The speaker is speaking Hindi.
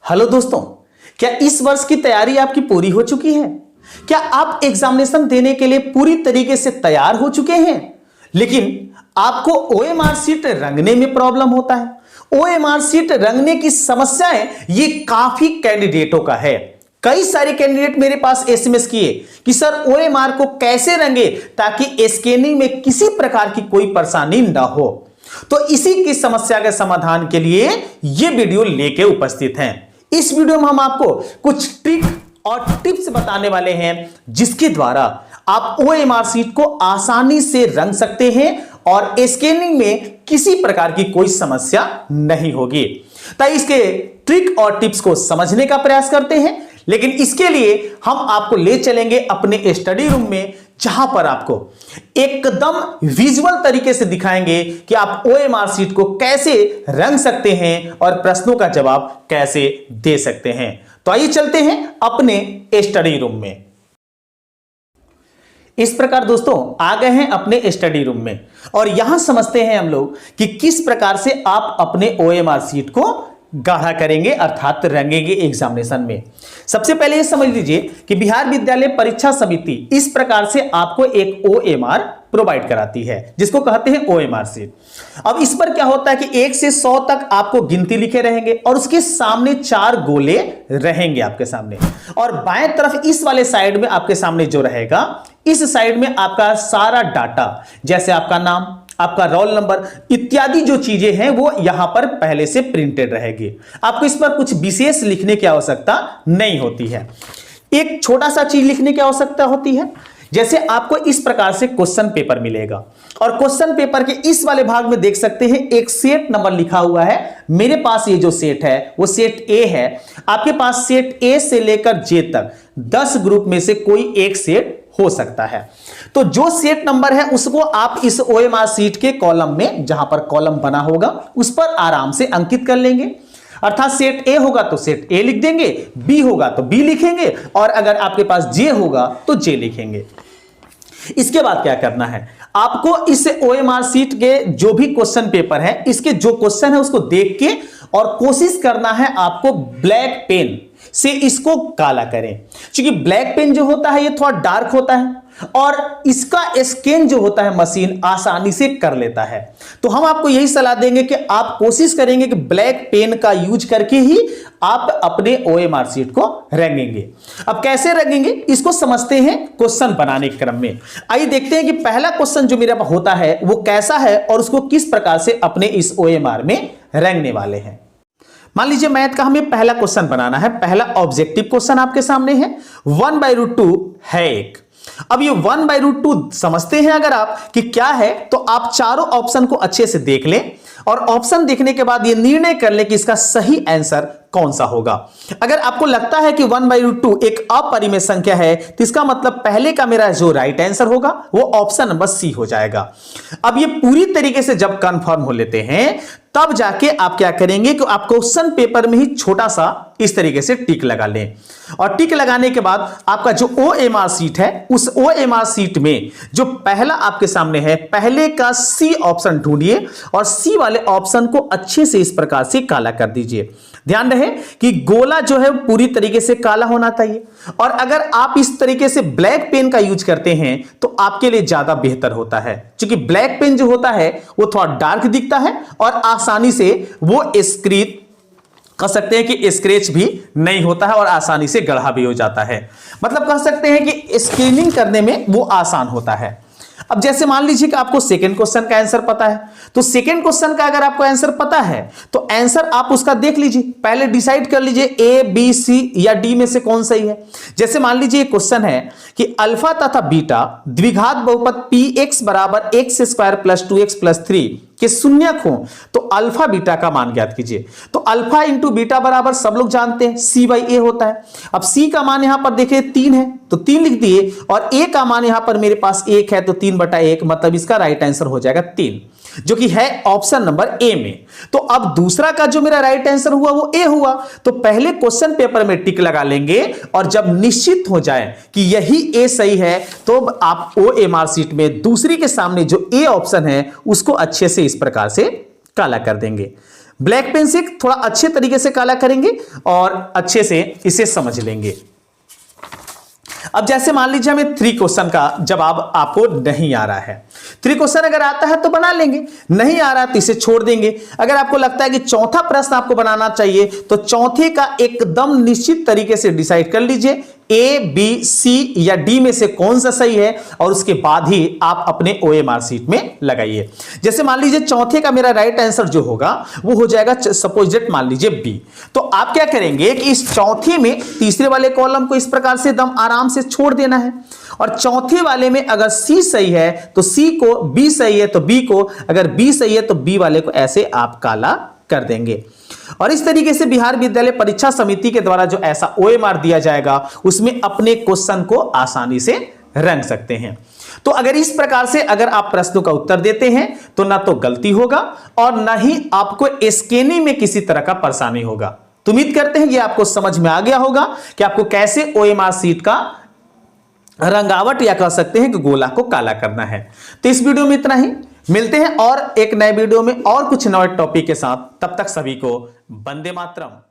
हेलो दोस्तों, क्या इस वर्ष की तैयारी आपकी पूरी हो चुकी है? क्या आप एग्जामिनेशन देने के लिए पूरी तरीके से तैयार हो चुके हैं, लेकिन आपको ओएमआर सीट रंगने में प्रॉब्लम होता है? ओएमआर सीट रंगने की समस्याएं ये काफी कैंडिडेटों का है। कई सारे कैंडिडेट मेरे पास एसएमएस किए कि सर ओएमआर को कैसे रंगे ताकि स्कैनिंग में किसी प्रकार की कोई परेशानी ना हो। तो इसी की समस्या के समाधान के लिए यह वीडियो लेके उपस्थित हैं। इस वीडियो में हम आपको कुछ ट्रिक और टिप्स बताने वाले हैं जिसके द्वारा आप ओएमआर सीट को आसानी से रंग सकते हैं और स्कैनिंग में किसी प्रकार की कोई समस्या नहीं होगी। तो इसके ट्रिक और टिप्स को समझने का प्रयास करते हैं, लेकिन इसके लिए हम आपको ले चलेंगे अपने स्टडी रूम में, जहां पर आपको एकदम विजुअल तरीके से दिखाएंगे कि आप ओएमआर सीट को कैसे रंग सकते हैं और प्रश्नों का जवाब कैसे दे सकते हैं। तो आइए चलते हैं अपने स्टडी रूम में। इस प्रकार दोस्तों आ गए हैं अपने स्टडी रूम में और यहां समझते हैं हम लोग कि किस प्रकार से आप अपने ओएमआर सीट को गाढ़ा करेंगे अर्थात रंगेंगे एग्जामिनेशन में। सबसे पहले ये समझ लीजिए कि बिहार विद्यालय परीक्षा समिति इस प्रकार से आपको एक ओएमआर प्रोवाइड कराती है जिसको कहते हैं ओएमआर सीट। अब इस पर क्या होता है कि 1 से 100 तक आपको गिनती लिखे रहेंगे और उसके सामने 4 गोले रहेंगे आपके सामने, और बाएं तरफ इस वाले साइड में आपके सामने जो रहेगा, इस साइड में आपका सारा डाटा जैसे आपका नाम, आपका रोल नंबर इत्यादि जो चीजें हैं वो यहां पर पहले से प्रिंटेड रहेगी। आपको इस पर कुछ विशेष लिखने की आवश्यकता नहीं होती है। एक छोटा सा चीज लिखने की आवश्यकता होती है, जैसे आपको इस प्रकार से क्वेश्चन पेपर मिलेगा और क्वेश्चन पेपर के इस वाले भाग में देख सकते हैं एक सेट नंबर लिखा हुआ है। मेरे पास ये जो सेट है वो सेट ए है। आपके पास सेट ए से लेकर जे तक 10 ग्रुप में से कोई एक सेट हो सकता है। तो जो सेट नंबर है उसको आप इस ओएमआर सीट के कॉलम में, जहां पर कॉलम बना होगा, उस पर आराम से अंकित कर लेंगे। अर्थात सेट ए होगा तो सेट ए लिख देंगे, बी होगा तो बी लिखेंगे, और अगर आपके पास जे होगा तो जे लिखेंगे। इसके बाद क्या करना है, आपको इस ओएमआर सीट के जो भी क्वेश्चन पेपर है, इसके जो क्वेश्चन है उसको देख के और कोशिश करना है आपको ब्लैक पेन से इसको काला करें, क्योंकि ब्लैक पेन जो होता है ये थोड़ा डार्क होता है और इसका स्कैन जो होता है मशीन आसानी से कर लेता है। तो हम आपको यही सलाह देंगे कि आप कोशिश करेंगे कि ब्लैक पेन का यूज करके ही आप अपने ओएमआर सीट को रंगेंगे। अब कैसे रंगेंगे इसको समझते हैं क्वेश्चन बनाने के क्रम में। आइए देखते हैं कि पहला क्वेश्चन जो मेरे पास होता है वो कैसा है और उसको किस प्रकार से अपने इस ओएमआर में रंगने वाले हैं। मान लीजिए मैथ का हमें पहला क्वेश्चन बनाना है। पहला ऑब्जेक्टिव क्वेश्चन आपके सामने है, 1/√2 है एक। अब ये 1/√2 समझते हैं अगर आप कि क्या है, तो आप चारों ऑप्शन को अच्छे से देख लें और ऑप्शन देखने के बाद ये निर्णय कर लें कि इसका सही आंसर कौन सा होगा। अगर आपको लगता है कि 1/√2 एक अपरिमेय संख्या है तो इसका मतलब पहले का मेरा जो राइट आंसर होगा वो ऑप्शन नंबर सी हो जाएगा। अब ये पूरी तरीके से जब कंफर्म हो लेते हैं तब जाके आप क्या करेंगे कि आप क्वेश्चन पेपर में ही छोटा सा इस तरीके से टिक लगा लें, और टिक लगाने के बाद आपका जो ओएमआर सीट है उस ओएमआर सीट में जो पहला आपके सामने है, पहले का सी ऑप्शन ढूंढिए और सी वाले ऑप्शन को अच्छे से इस प्रकार से काला कर दीजिए। ध्यान रहे कि गोला जो है पूरी तरीके से काला होना चाहिए, और अगर आप इस तरीके से ब्लैक पेन का यूज करते हैं तो आपके लिए ज्यादा बेहतर होता है, क्योंकि ब्लैक पेन जो होता है वो थोड़ा डार्क दिखता है और आसानी से वो स्क्रीन कह सकते हैं कि स्क्रैच भी नहीं होता है और आसानी से गढ़ा भी हो जाता है। मतलब कह सकते हैं कि स्क्रीनिंग करने में वो आसान होता है। अब जैसे मान लीजिए कि आपको सेकंड क्वेश्चन का आंसर पता है, तो सेकंड क्वेश्चन का अगर आपको आंसर पता है तो आंसर आप उसका देख लीजिए, पहले डिसाइड कर लीजिए ए, बी, सी या डी में से कौन सही है। जैसे मान लीजिए क्वेश्चन है कि अल्फा तथा बीटा द्विघात बहुपद px बराबर x² + 2x + 3 के शून्यक हो तो अल्फा बीटा का मान ज्ञात कीजिए। तो अल्फा इंटू बीटा बराबर सब लोग जानते हैं c/a होता है। अब c का मान यहां पर देखिए 3 है तो 3 लिख दिए, और a का मान यहां पर मेरे पास 1 है तो 3/1, मतलब इसका राइट आंसर हो जाएगा 3, जो कि है ऑप्शन नंबर ए में। तो अब दूसरा का जो मेरा राइट आंसर हुआ वो ए हुआ। तो पहले क्वेश्चन पेपर में टिक लगा लेंगे और जब निश्चित हो जाए कि यही ए सही है तो आप ओएमआर सीट में दूसरी के सामने जो ए ऑप्शन है उसको अच्छे से इस प्रकार से काला कर देंगे। ब्लैक पेन से थोड़ा अच्छे तरीके से काला करेंगे और अच्छे से इसे समझ लेंगे। अब जैसे मान लीजिए हमें 3 क्वेश्चन का जवाब आपको नहीं आ रहा है। 3 क्वेश्चन अगर आता है तो बना लेंगे, नहीं आ रहा तो इसे छोड़ देंगे। अगर आपको लगता है कि चौथा प्रश्न आपको बनाना चाहिए तो चौथे का एकदम निश्चित तरीके से डिसाइड कर लीजिए ए, बी, सी या डी में से कौन सा सही है और उसके बाद ही आप अपने OMR शीट में लगाइए। जैसे मान लीजिए चौथे का मेरा राइट आंसर जो होगा वो हो जाएगा सपोज दैट मान लीजिए बी। तो आप क्या करेंगे कि इस चौथे में तीसरे वाले कॉलम को इस प्रकार से एकदम आराम से छोड़ देना है और चौथे वाले में अगर सी सही है तो सी को, बी सही है तो बी को, अगर बी सही है तो बी वाले को ऐसे आप काला कर देंगे। और इस तरीके से बिहार विद्यालय परीक्षा समिति के द्वारा जो ऐसा OMR दिया जाएगा उसमें अपने क्वेश्चन को आसानी से रंग सकते हैं। तो अगर इस प्रकार से अगर आप प्रश्नों का उत्तर देते हैं तो ना तो गलती होगा और ना ही आपको स्कैनिंग में किसी तरह का परेशानी होगा। तो उम्मीद करते हैं ये आपको समझ में आ गया होगा कि आपको कैसे OMR शीट का रंगावट या कह सकते हैं कि गोला को काला करना है। तो इस वीडियो में इतना ही, मिलते हैं और एक नए वीडियो में और कुछ नए टॉपिक के साथ। तब तक सभी को वंदे मातरम।